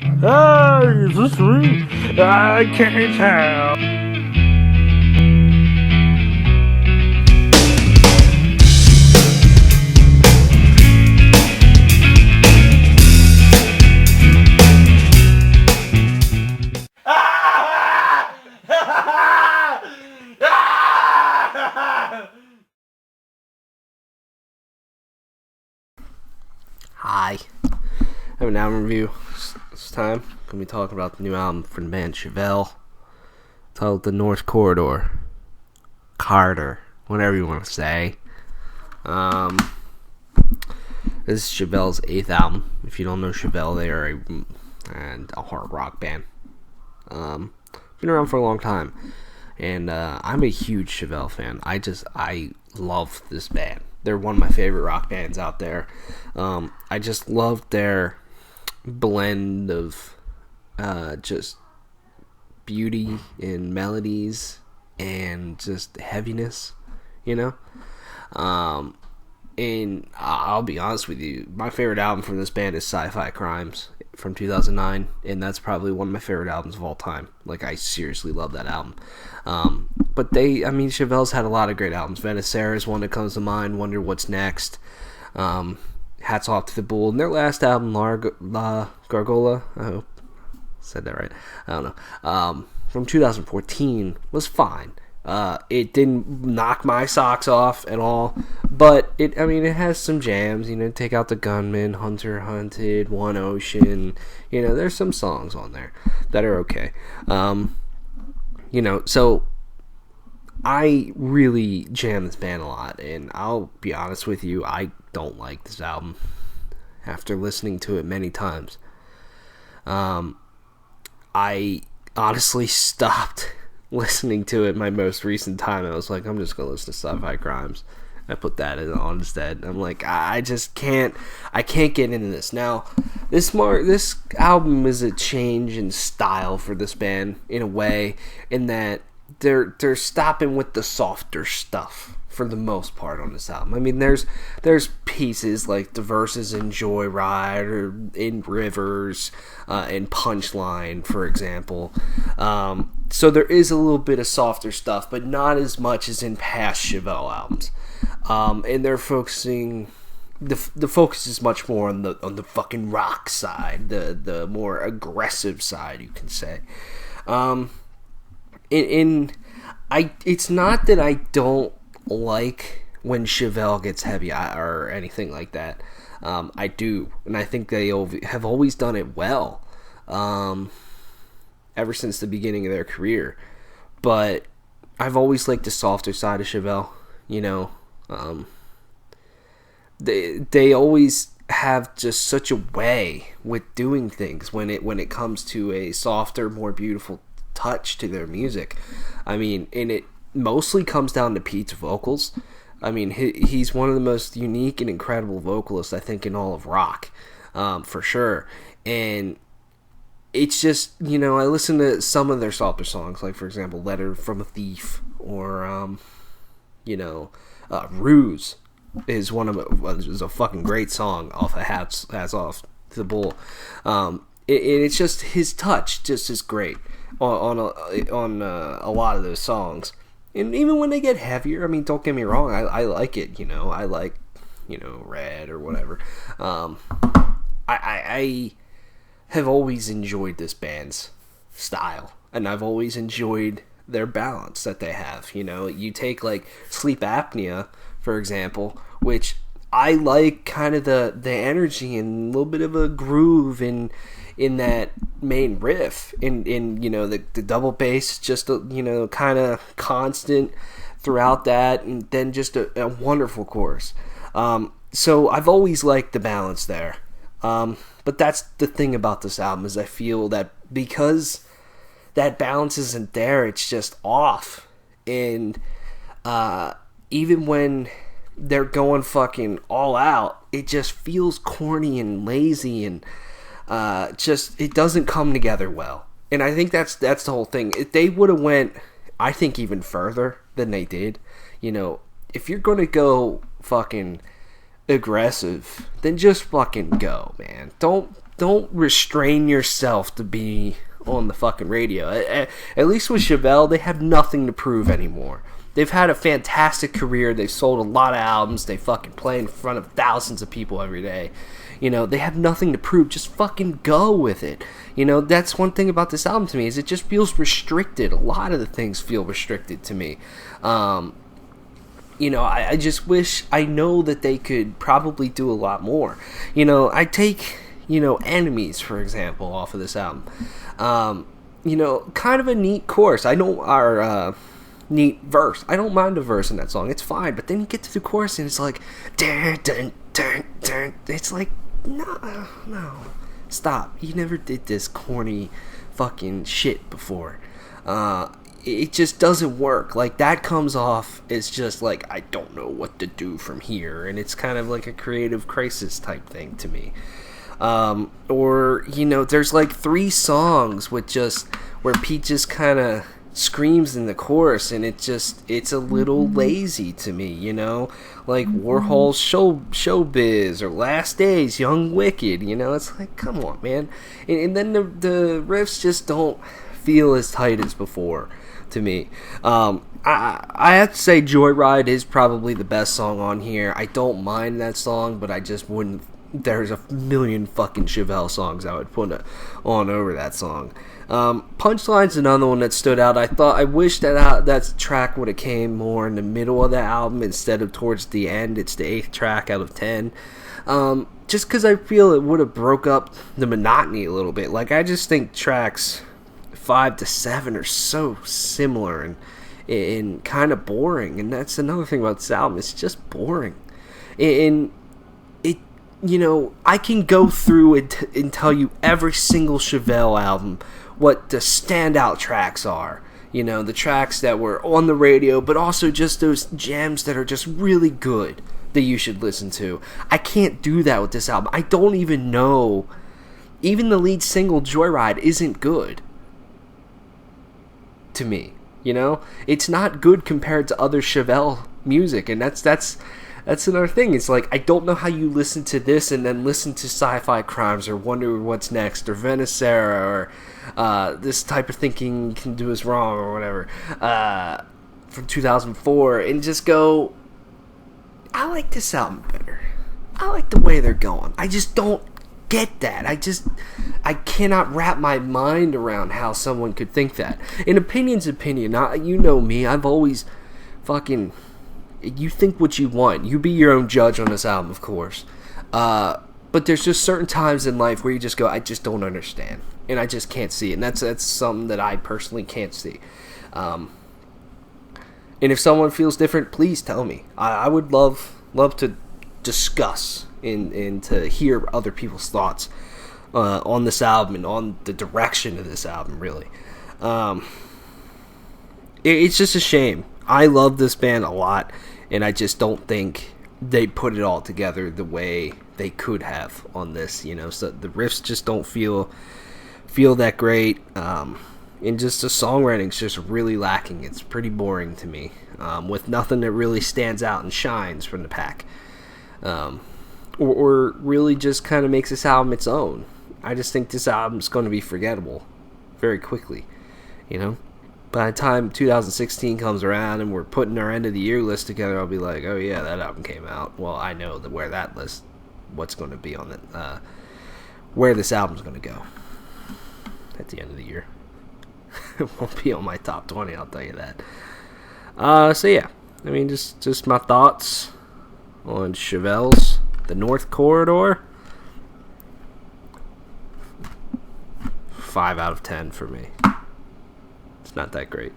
Hey, is this me? I can't tell. Hi. I have an album review this time. Gonna be talking about the new album from the band Chevelle, titled The North Corridor. Carter, whatever you want to say. This is Chevelle's 8th album. If you don't know Chevelle, they are a hard rock band. Been around for a long time. And I'm a huge Chevelle fan. I love this band. They're one of my favorite rock bands out there. I just love their blend of just beauty and melodies and just heaviness, you know? And I'll be honest with you, my favorite album from this band is Sci-Fi Crimes from 2009, and that's probably one of my favorite albums of all time. Like, I seriously love that album. But Chevelle's had a lot of great albums. Venicera is one that comes to mind. Wonder What's Next. Hats Off to the Bull. And their last album, La Gargola, I hope I said that right. I don't know. From 2014 was fine. It didn't knock my socks off at all, but it has some jams, Take Out the Gunman, Hunter Hunted, One Ocean, there's some songs on there that are okay. So I really jam this band a lot, and I'll be honest with you, I don't like this album after listening to it many times. I honestly stopped listening to it my most recent time. I was like, I'm just gonna listen to Sci-Fi Crimes. I put that on instead. I'm like, I just can't get into this. Now, this album is a change in style for this band in a way, in that they're stopping with the softer stuff for the most part on this album. I mean, there's pieces like the verses in Joyride or in Rivers, and Punchline, for example. So there is a little bit of softer stuff, but not as much as in past Chevelle albums. And they're focusing. The focus is much more on the fucking rock side, the more aggressive side, you can say. It's not that I don't like when Chevelle gets heavy or anything like that. I do, and I think they have always done it well, ever since the beginning of their career. But I've always liked the softer side of Chevelle. They always have just such a way with doing things when it comes to a softer, more beautiful touch to their music. And it mostly comes down to Pete's vocals. He's one of the most unique and incredible vocalists, I think, in all of rock, for sure. And it's just, I listen to some of their softer songs, like, for example, Letter from a Thief, or, Ruse is is a fucking great song off of Hats Off to the Bull. It's just, his touch just is great on a lot of those songs. And even when they get heavier, don't get me wrong, I like it, I like, Red or whatever. I have always enjoyed this band's style, and I've always enjoyed their balance that they have. You take, like, Sleep Apnea, for example, which I like kind of the energy and a little bit of a groove in that main riff, in the double bass, just kind of constant throughout that, and then just a wonderful chorus. So I've always liked the balance there. But that's the thing about this album, is I feel that because that balance isn't there, it's just off. And even when they're going fucking all out, it just feels corny and lazy, and it doesn't come together well. And I think that's the whole thing. If they would have went, I think, even further than they did, if you're going to go fucking aggressive, then just fucking go, man. Don't don't restrain yourself to be on the fucking radio. At least with Chevelle, they have nothing to prove anymore. They've had a fantastic career. They've sold a lot of albums. They fucking play in front of thousands of people every day. You know, they have nothing to prove. Just fucking go with it. You know, that's one thing about this album to me, is it just feels restricted. A lot of the things feel restricted to me. You know, I just wish, I know that they could probably do a lot more. You know, I take, you know, Enemies, for example, off of this album. You know, kind of a neat chorus. I know our, neat verse. I don't mind the verse in that song. It's fine. But then you get to the chorus and it's like, dun, dun, dun, dun. It's like, no. Stop. You never did this corny fucking shit before. It just doesn't work. Like, that comes off as just like, I don't know what to do from here. And it's kind of like a creative crisis type thing to me. Or, you know, there's like 3 songs with just, where Pete just kind of screams in the chorus, and it's a little lazy to me, you know, like Warhol's Showbiz or Last Days, Young Wicked, you know. It's like, come on, man. And then the riffs just don't feel as tight as before to me. I have to say Joyride is probably the best song on here. I don't mind that song, but I just wouldn't. There's a million fucking Chevelle songs I would put on over that song. Punchline's another one that stood out. I wish that track would have came more in the middle of the album instead of towards the end. It's the 8th track out of 10. Just because I feel it would have broke up the monotony a little bit. Like, I just think tracks 5 to 7 are so similar and kind of boring. And that's another thing about this album. It's just boring. And it, you know, I can go through and tell you every single Chevelle album what the standout tracks are. You know, the tracks that were on the radio, but also just those gems that are just really good that you should listen to. I can't do that with this album. I don't even know. Even the lead single, Joyride, isn't good to me. You know? It's not good compared to other Chevelle music, and that's another thing. It's like, I don't know how you listen to this and then listen to Sci-Fi Crimes or Wonder What's Next or Venicera or This Type of Thinking Can Do Us Wrong or whatever from 2004 and just go, I like this album better. I like the way they're going. I just don't get that. I cannot wrap my mind around how someone could think that. An opinion's opinion. You know me. I've always fucking... You think what you want. You be your own judge on this album, of course. But there's just certain times in life where you just go, I just don't understand. And I just can't see it. And that's something that I personally can't see. And if someone feels different, please tell me. I would love to discuss and to hear other people's thoughts on this album and on the direction of this album, really. It's just a shame. I love this band a lot, and I just don't think they put it all together the way they could have on this, you know. So the riffs just don't feel that great, and just the songwriting's just really lacking. It's pretty boring to me, with nothing that really stands out and shines from the pack, or really just kind of makes this album its own. I just think this album's going to be forgettable very quickly, you know. By the time 2016 comes around and we're putting our end of the year list together, I'll be like, oh yeah, that album came out. Well, I know where that list, what's going to be on it, where this album's going to go at the end of the year. It won't be on my top 20, I'll tell you that. So yeah, I mean, just my thoughts on Chevelle's The North Corridor. 5 out of 10 for me. It's not that great.